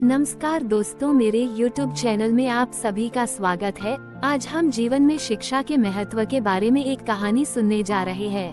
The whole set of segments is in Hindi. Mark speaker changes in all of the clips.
Speaker 1: नमस्कार दोस्तों, मेरे YouTube चैनल में आप सभी का स्वागत है। आज हम जीवन में शिक्षा के महत्व के बारे में एक कहानी सुनने जा रहे हैं।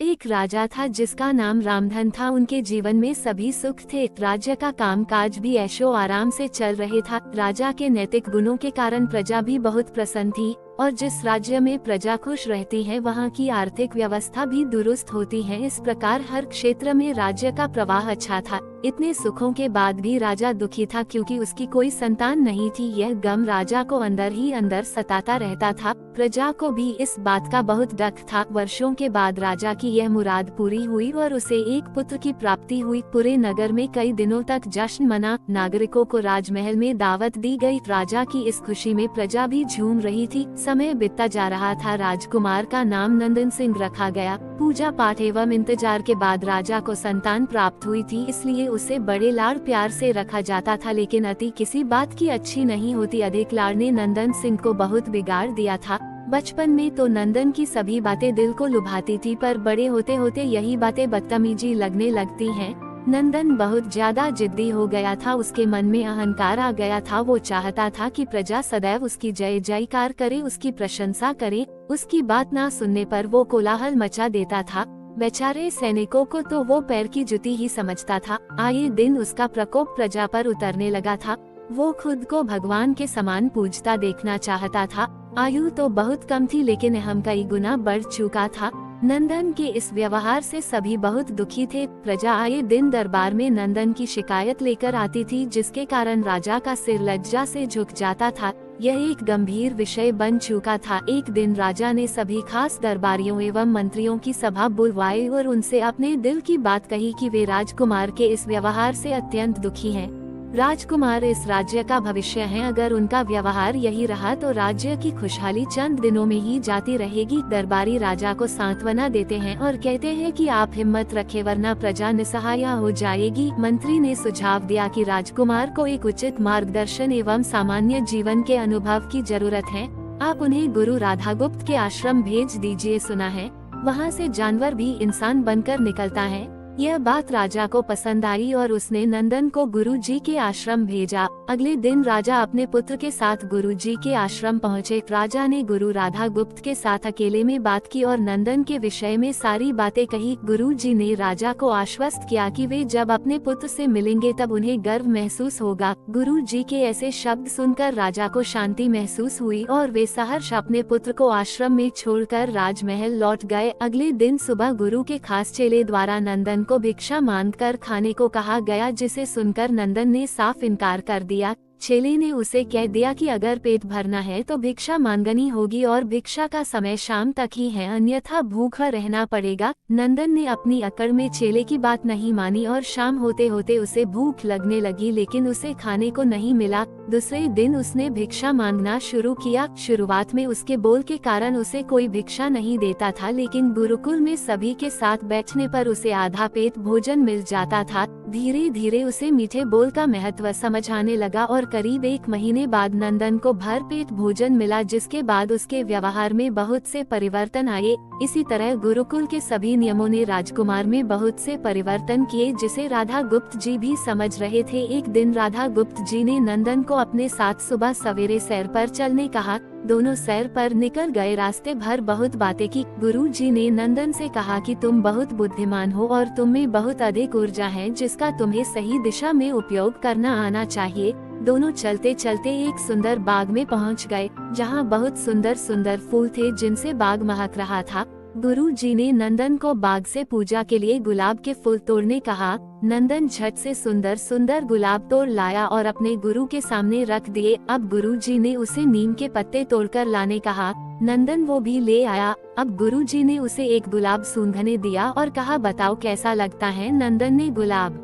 Speaker 1: एक राजा था जिसका नाम रामधन था। उनके जीवन में सभी सुख थे। राज्य का कामकाज भी ऐशो आराम से चल रहे था। राजा के नैतिक गुणों के कारण प्रजा भी बहुत प्रसन्न थी और जिस राज्य में प्रजा खुश रहती है वहाँ की आर्थिक व्यवस्था भी दुरुस्त होती है। इस प्रकार हर क्षेत्र में राज्य का प्रवाह अच्छा था। इतने सुखों के बाद भी राजा दुखी था क्योंकि उसकी कोई संतान नहीं थी। यह गम राजा को अंदर ही अंदर सताता रहता था। प्रजा को भी इस बात का बहुत दुख था। वर्षों के बाद राजा की यह मुराद पूरी हुई और उसे एक पुत्र की प्राप्ति हुई। पूरे नगर में कई दिनों तक जश्न मना। नागरिकों को राजमहल में दावत दी गई। राजा की इस खुशी में प्रजा भी झूम रही थी। समय बीतता जा रहा था। राजकुमार का नाम नंदन सिंह रखा गया। पूजा पाठ एवं इंतजार के बाद राजा को संतान प्राप्त हुई थी, इसलिए उसे बड़े लाड़ प्यार से रखा जाता था। लेकिन अति किसी बात की अच्छी नहीं होती। अधिक लाड़ ने नंदन सिंह को बहुत बिगाड़ दिया था। बचपन में तो नंदन की सभी बातें दिल को लुभाती थी, पर बड़े होते होते यही बातें बदतमीजी लगने लगती हैं। नंदन बहुत ज्यादा जिद्दी हो गया था। उसके मन में अहंकार आ गया था। वो चाहता था कि प्रजा सदैव उसकी जय जयकार करे, उसकी प्रशंसा करे। उसकी बात ना सुनने पर वो कोलाहल मचा देता था। बेचारे सैनिकों को तो वो पैर की जुती ही समझता था। आए दिन उसका प्रकोप प्रजा पर उतरने लगा था। वो खुद को भगवान के समान पूजता देखना चाहता था। आयु तो बहुत कम थी लेकिन अहम कई गुना बढ़ चुका था। नंदन के इस व्यवहार से सभी बहुत दुखी थे। प्रजा आए दिन दरबार में नंदन की शिकायत लेकर आती थी, जिसके कारण राजा का सिर लज्जा से झुक जाता था। यह एक गंभीर विषय बन चुका था। एक दिन राजा ने सभी खास दरबारियों एवं मंत्रियों की सभा बुलवाई और उनसे अपने दिल की बात कही कि वे राजकुमार के इस व्यवहार से अत्यंत दुखी हैं। राजकुमार इस राज्य का भविष्य हैं। अगर उनका व्यवहार यही रहा तो राज्य की खुशहाली चंद दिनों में ही जाती रहेगी। दरबारी राजा को सांत्वना देते हैं और कहते हैं कि आप हिम्मत रखें वरना प्रजा निसहाय हो जाएगी। मंत्री ने सुझाव दिया कि राजकुमार को एक उचित मार्गदर्शन एवं सामान्य जीवन के अनुभव की जरूरत है। आप उन्हें गुरु राधागुप्त के आश्रम भेज दीजिए। सुना है वहाँ से जानवर भी इंसान बनकर निकलता है। यह बात राजा को पसंद आई और उसने नंदन को गुरुजी के आश्रम भेजा। अगले दिन राजा अपने पुत्र के साथ गुरुजी के आश्रम पहुँचे। राजा ने गुरु राधागुप्त के साथ अकेले में बात की और नंदन के विषय में सारी बातें कही। गुरुजी ने राजा को आश्वस्त किया कि वे जब अपने पुत्र से मिलेंगे तब उन्हें गर्व महसूस होगा। गुरुजी के ऐसे शब्द सुनकर राजा को शांति महसूस हुई और वे सहर्ष अपने पुत्र को आश्रम में छोड़कर राजमहल लौट गए। अगले दिन सुबह गुरु के खास चेले द्वारा नंदन को भिक्षा मांगकर खाने को कहा गया, जिसे सुनकर नंदन ने साफ इनकार कर दिया। चेले ने उसे कह दिया कि अगर पेट भरना है तो भिक्षा मांगनी होगी और भिक्षा का समय शाम तक ही है, अन्यथा भूखा रहना पड़ेगा। नंदन ने अपनी अकड़ में चेले की बात नहीं मानी और शाम होते होते उसे भूख लगने लगी, लेकिन उसे खाने को नहीं मिला। दूसरे दिन उसने भिक्षा मांगना शुरू किया। शुरुआत में उसके बोल के कारण उसे कोई भिक्षा नहीं देता था, लेकिन गुरुकुल में सभी के साथ बैठने पर उसे आधा पेट भोजन मिल जाता था। धीरे धीरे उसे मीठे बोल का महत्व समझ आने लगा और करीब 1 महीने बाद नंदन को भर पेट भोजन मिला, जिसके बाद उसके व्यवहार में बहुत से परिवर्तन आए। इसी तरह गुरुकुल के सभी नियमों ने राजकुमार में बहुत से परिवर्तन किए, जिसे राधा गुप्त जी भी समझ रहे थे। एक दिन राधा गुप्त जी ने नंदन को अपने साथ सुबह सवेरे सैर पर चलने कहा। दोनों सैर पर निकल गए। रास्ते भर बहुत बातें की। गुरु जी ने नंदन से कहा कि तुम बहुत बुद्धिमान हो और तुम में बहुत अधिक ऊर्जा है, जिसका तुम्हें सही दिशा में उपयोग करना आना चाहिए। दोनों चलते चलते एक सुंदर बाग में पहुंच गए, जहां बहुत सुंदर सुंदर फूल थे जिनसे बाग महक रहा था। गुरु जी ने नंदन को बाग से पूजा के लिए गुलाब के फूल तोड़ने कहा। नंदन झट से सुंदर सुंदर गुलाब तोड़ लाया और अपने गुरु के सामने रख दिए। अब गुरु जी ने उसे नीम के पत्ते तोड़कर लाने कहा। नंदन वो भी ले आया। अब गुरु जी ने उसे एक गुलाब सूंघने दिया और कहा, बताओ कैसा लगता है। नंदन ने गुलाब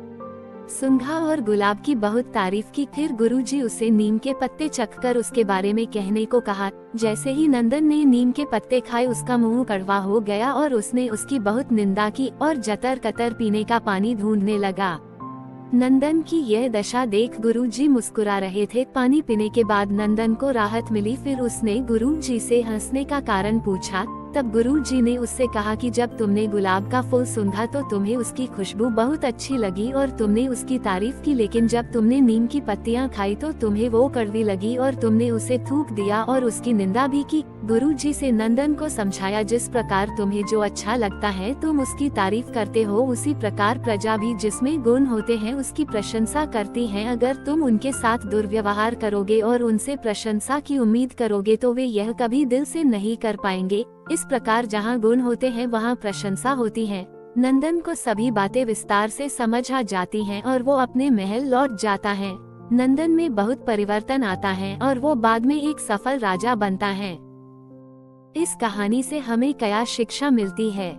Speaker 1: सूंघा और गुलाब की बहुत तारीफ की। फिर गुरुजी उसे नीम के पत्ते चखकर उसके बारे में कहने को कहा। जैसे ही नंदन ने नीम के पत्ते खाए उसका मुंह कड़वा हो गया और उसने उसकी बहुत निंदा की और जतर कतर पीने का पानी ढूंढने लगा। नंदन की यह दशा देख गुरुजी मुस्कुरा रहे थे। पानी पीने के बाद नंदन को राहत मिली। फिर उसने गुरुजी से हंसने का कारण पूछा। तब गुरुजी ने उससे कहा कि जब तुमने गुलाब का फूल सूंघा तो तुम्हें उसकी खुशबू बहुत अच्छी लगी और तुमने उसकी तारीफ की, लेकिन जब तुमने नीम की पत्तियां खाई तो तुम्हें वो कड़वी लगी और तुमने उसे थूक दिया और उसकी निंदा भी की। गुरुजी से नंदन को समझाया, जिस प्रकार तुम्हें जो अच्छा लगता है तुम उसकी तारीफ करते हो, उसी प्रकार प्रजा भी जिसमें गुण होते हैं उसकी प्रशंसा करती है। अगर तुम उनके साथ दुर्व्यवहार करोगे और उनसे प्रशंसा की उम्मीद करोगे तो वे यह कभी दिल से नहीं कर पाएंगे। इस प्रकार जहाँ गुण होते हैं वहाँ प्रशंसा होती है। नंदन को सभी बातें विस्तार से समझ आ जाती हैं और वो अपने महल लौट जाता है। नंदन में बहुत परिवर्तन आता है और वो बाद में एक सफल राजा बनता है। इस कहानी से हमें क्या शिक्षा मिलती है?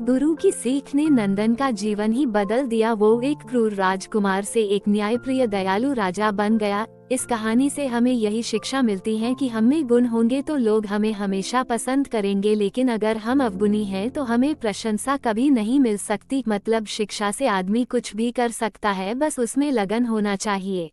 Speaker 1: गुरु की सीख ने नंदन का जीवन ही बदल दिया। वो एक क्रूर राजकुमार से एक न्यायप्रिय दयालु राजा बन गया। इस कहानी से हमें यही शिक्षा मिलती है कि हम में गुण होंगे तो लोग हमें हमेशा पसंद करेंगे, लेकिन अगर हम अवगुणी हैं तो हमें प्रशंसा कभी नहीं मिल सकती। मतलब शिक्षा से आदमी कुछ भी कर सकता है, बस उसमें लगन होना चाहिए।